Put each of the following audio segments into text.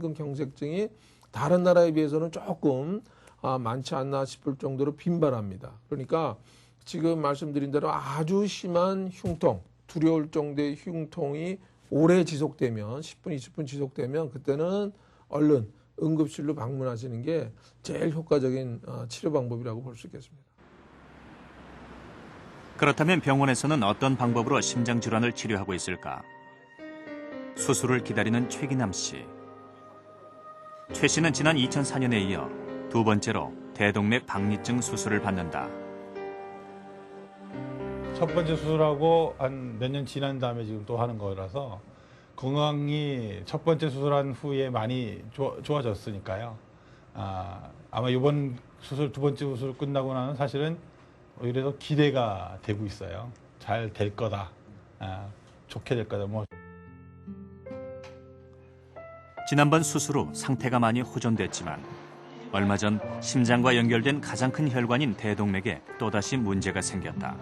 경색증이 다른 나라에 비해서는 조금 많지 않나 싶을 정도로 빈발합니다. 그러니까 지금 말씀드린 대로 아주 심한 흉통, 두려울 정도의 흉통이 오래 지속되면 10분, 20분 지속되면 그때는 얼른 응급실로 방문하시는 게 제일 효과적인 치료 방법이라고 볼 수 있겠습니다. 그렇다면 병원에서는 어떤 방법으로 심장 질환을 치료하고 있을까? 수술을 기다리는 최기남 씨. 최 씨는 지난 2004년에 이어 두 번째로 대동맥 박리증 수술을 받는다. 첫 번째 수술하고 한 몇 년 지난 다음에 지금 또 하는 거라서 건강이 첫 번째 수술한 후에 많이 좋아졌으니까요. 아마 이번 수술 두 번째 수술 끝나고 나는 사실은 오히려 더 기대가 되고 있어요. 잘 될 거다. 좋게 될 거다. 지난번 수술 후 상태가 많이 호전됐지만 얼마 전 심장과 연결된 가장 큰 혈관인 대동맥에 또다시 문제가 생겼다.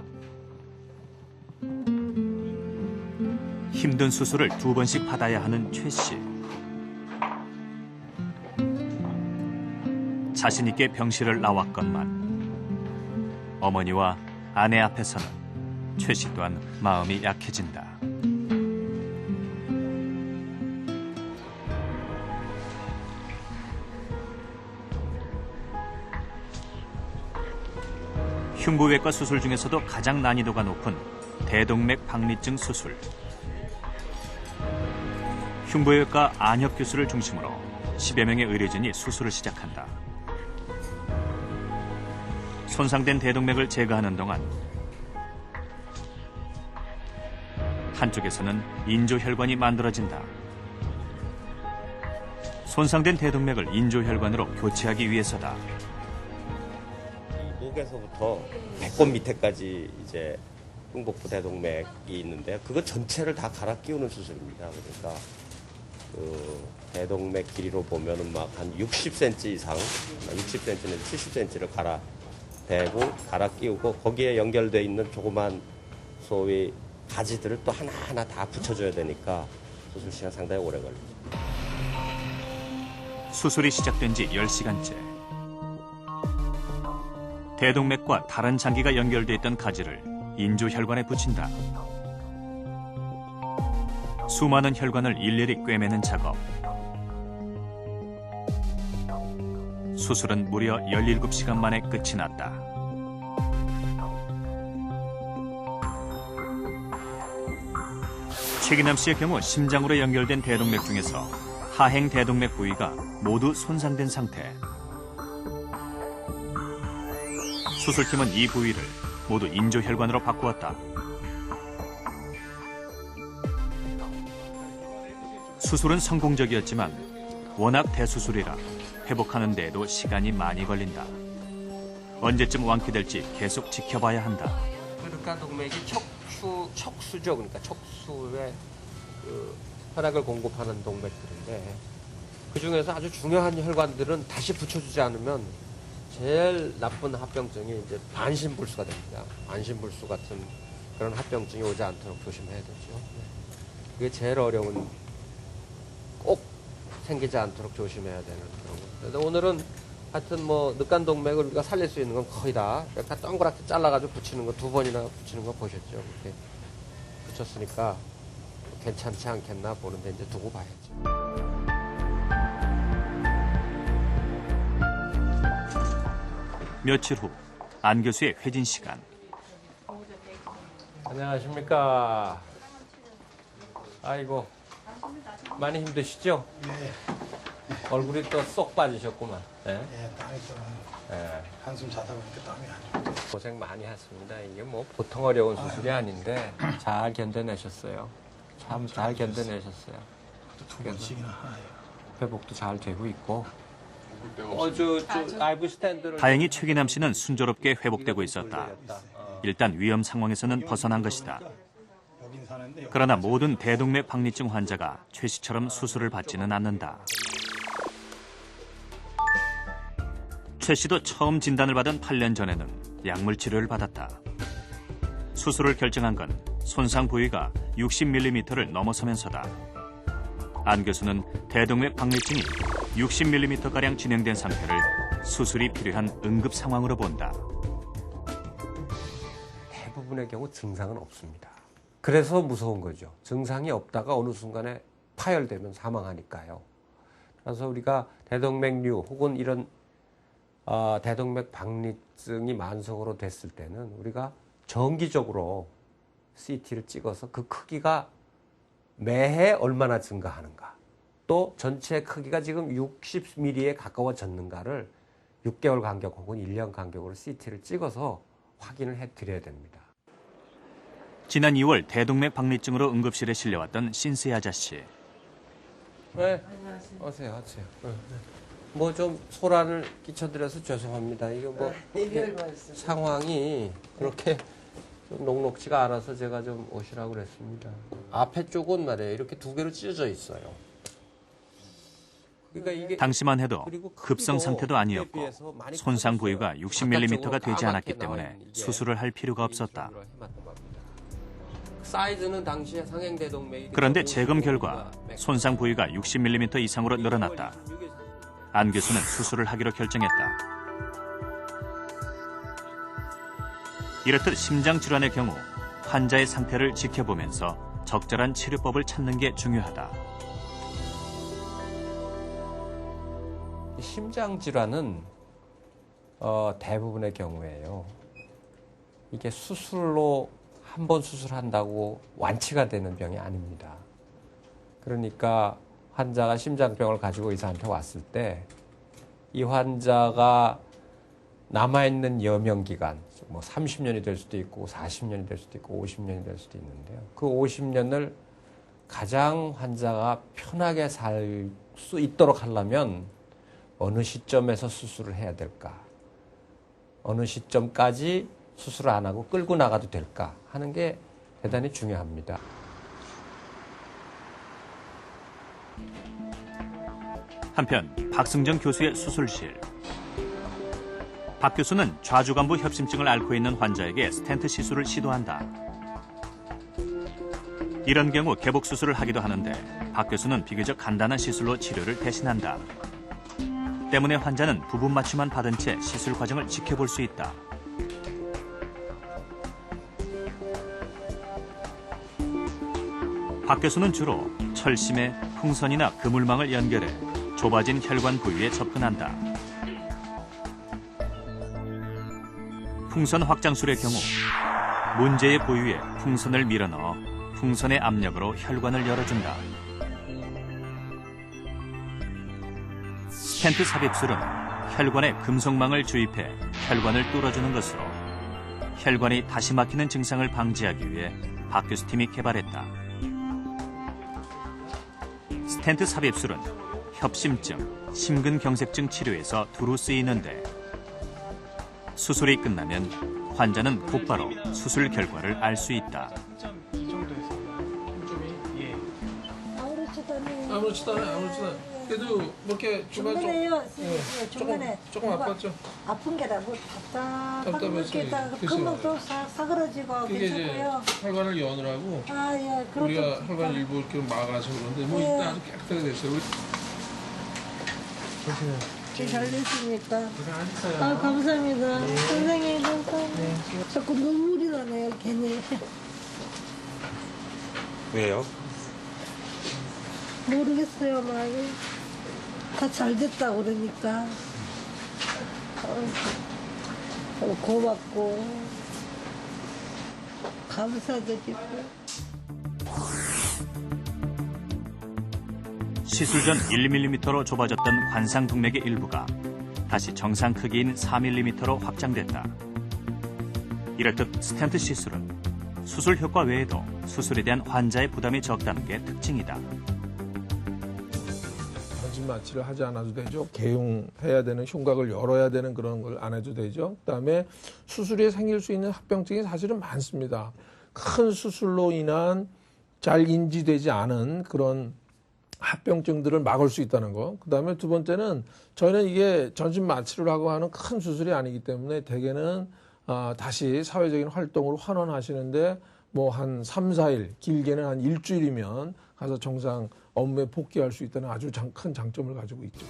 힘든 수술을 두 번씩 받아야 하는 최 씨. 자신 있게 병실을 나왔건만 어머니와 아내 앞에서는 최 씨 또한 마음이 약해진다. 흉부외과 수술 중에서도 가장 난이도가 높은 대동맥 박리증 수술. 흉부외과 안혁 교수를 중심으로 10여 명의 의료진이 수술을 시작한다. 손상된 대동맥을 제거하는 동안 한쪽에서는 인조혈관이 만들어진다. 손상된 대동맥을 인조혈관으로 교체하기 위해서다. 목에서부터 배꼽 밑에까지 이제 흉복부 대동맥이 있는데 그거 전체를 다 갈아 끼우는 수술입니다. 그러니까 그 대동맥 길이로 보면은 막 한 60cm 이상, 60cm는 70cm를 갈아 끼우고 거기에 연결돼 있는 조그만 소위 가지들을 또 하나하나 다 붙여줘야 되니까 수술 시간 상당히 오래 걸립니다. 수술이 시작된 지 10시간째. 대동맥과 다른 장기가 연결돼 있던 가지를 인조혈관에 붙인다. 수많은 혈관을 일일이 꿰매는 작업. 수술은 무려 17시간 만에 끝이 났다. 최기남 씨의 경우 심장으로 연결된 대동맥 중에서 하행 대동맥 부위가 모두 손상된 상태. 수술팀은 이 부위를 모두 인조혈관으로 바꾸었다. 수술은 성공적이었지만 워낙 대수술이라 회복하는 데에도 시간이 많이 걸린다. 언제쯤 완쾌될지 계속 지켜봐야 한다. 혈관 동맥이 척수죠. 그러니까 척수에 그 혈액을 공급하는 동맥들인데 그 중에서 아주 중요한 혈관들은 다시 붙여주지 않으면 제일 나쁜 합병증이 이제 반신불수가 됩니다. 반신불수 같은 그런 합병증이 오지 않도록 조심해야 되죠. 그게 제일 어려운, 꼭 생기지 않도록 조심해야 되는 그런 거. 그런데 오늘은 하여튼 뭐 늑간동맥을 우리가 살릴 수 있는 건 거의 다 동그랗게 잘라가지고 붙이는 거 2번이나 붙이는 거 보셨죠? 이렇게 붙였으니까 괜찮지 않겠나 보는데 이제 두고 봐야죠. 며칠 후 안 교수의 회진 시간. 안녕하십니까. 아이고, 많이 힘드시죠? 네. 얼굴이 또 쏙 빠지셨구만. 네? 예, 땀이 좀 한숨 자다 보니까 땀이 안 좋고. 고생 많이 했습니다. 이게 뭐 보통 어려운 수술이 아닌데 잘 견뎌내셨어요. 참 잘 견뎌내셨어요. 두 번씩이나 하나요. 회복도 잘 되고 있고. 라이브 스탠드를 다행히 최기남 씨는 순조롭게 회복되고 있었다. 일단 위험 상황에서는 벗어난 것이다. 여긴 사는데 그러나 모든 대동맥 박리증 환자가 최 씨처럼 수술을 받지는 않는다. 최 씨도 처음 진단을 받은 8년 전에는 약물 치료를 받았다. 수술을 결정한 건 손상 부위가 60mm를 넘어서면서다. 안 교수는 대동맥 박리증이 60mm가량 진행된 상태를 수술이 필요한 응급 상황으로 본다. 대부분의 경우 증상은 없습니다. 그래서 무서운 거죠. 증상이 없다가 어느 순간에 파열되면 사망하니까요. 그래서 우리가 대동맥류 혹은 이런 대동맥 박리증이 만성으로 됐을 때는 우리가 정기적으로 CT를 찍어서 그 크기가 매해 얼마나 증가하는가, 또 전체 크기가 지금 60mm에 가까워졌는가를 6개월 간격 혹은 1년 간격으로 CT를 찍어서 확인을 해드려야 됩니다. 지난 2월 대동맥 박리증으로 응급실에 실려왔던 신세 아저씨. 네, 어서요. 뭐 좀 소란을 끼쳐드려서 죄송합니다. 이거 뭐 상황이 그렇게 좀 녹록지가 않아서 제가 좀 오시라고 그랬습니다. 앞에 쪽은 말이에요, 이렇게 두 개로 찢어져 있어요. 그러니까 이게 당시만 해도 그리고 급성 크기도 상태도 아니었고 그에 비해서 많이 손상 부위가 커졌어요. 60mm가 되지 바깥쪽으로 않았기 까맣게 때문에 나와 있는 이게 수술을 할 필요가 없었다. 사이즈는 당시에 상행대동맥이 그런데 재검 결과 손상 부위가 60mm 이상으로 늘어났다. 안 교수는 수술을 하기로 결정했다. 이렇듯 심장 질환의 경우 환자의 상태를 지켜보면서 적절한 치료법을 찾는 게 중요하다. 심장 질환은 대부분의 경우에요, 이게 수술로 한 번 수술한다고 완치가 되는 병이 아닙니다. 그러니까 환자가 심장병을 가지고 의사한테 왔을 때 이 환자가 남아있는 여명기간, 뭐 30년이 될 수도 있고 40년이 될 수도 있고 50년이 될 수도 있는데요. 그 50년을 가장 환자가 편하게 살 수 있도록 하려면 어느 시점에서 수술을 해야 될까? 어느 시점까지 수술을 안 하고 끌고 나가도 될까? 하는 게 대단히 중요합니다. 한편 박승정 교수의 수술실. 박 교수는 좌주간부 협심증을 앓고 있는 환자에게 스텐트 시술을 시도한다. 이런 경우 개복 수술을 하기도 하는데 박 교수는 비교적 간단한 시술로 치료를 대신한다. 때문에 환자는 부분 마취만 받은 채 시술 과정을 지켜볼 수 있다. 박 교수는 주로 철심에 풍선이나 그물망을 연결해 좁아진 혈관 부위에 접근한다. 풍선 확장술의 경우 문제의 부위에 풍선을 밀어넣어 풍선의 압력으로 혈관을 열어준다. 스텐트 삽입술은 혈관에 금속망을 주입해 혈관을 뚫어주는 것으로 혈관이 다시 막히는 증상을 방지하기 위해 박 교수 팀이 개발했다. 스텐트 삽입술은 협심증, 심근경색증 치료에서 두루 쓰이는데 수술이 끝나면 환자는 곧바로 수술 결과를 알 수 있다. 이 정도에서 예. 아무렇지도 않아요. 그래도 뭐 이렇게 중간에요. 중간에 조금 아팠죠? 아픈 게라 뭐 답답하고 답답해서 이렇게 다 글쎄요. 금방도 사그러지고 그게 이제 괜찮고요. 혈관을 여느라고 아 예, 우리가 혈관 일부 이렇게 막아서 그런데 뭐 일단 아주 깨끗하게 됐어요. 잘 됐으니까. 아 감사합니다. 선생님 감사합니다. 자꾸 눈물이 나네요 괜히. 왜요? 모르겠어요 막 다 잘 됐다 그러니까 고맙고 감사드리고. 시술 전 1mm로 좁아졌던 관상동맥의 일부가 다시 정상 크기인 4mm로 확장됐다. 이렇듯 스텐트 시술은 수술 효과 외에도 수술에 대한 환자의 부담이 적다는 게 특징이다. 전신 마취를 하지 않아도 되죠. 개용해야 되는 흉곽을 열어야 되는 그런 걸 안 해도 되죠. 그다음에 수술에 생길 수 있는 합병증이 사실은 많습니다. 큰 수술로 인한 잘 인지되지 않은 그런 합병증들을 막을 수 있다는 거. 그다음에 두 번째는 저희는 이게 전신 마취를 하고 하는 큰 수술이 아니기 때문에 대개는 다시 사회적인 활동으로 환원하시는데 뭐 한 3, 4일, 길게는 한 일주일이면 가서 정상 업무에 복귀할 수 있다는 아주 큰 장점을 가지고 있죠.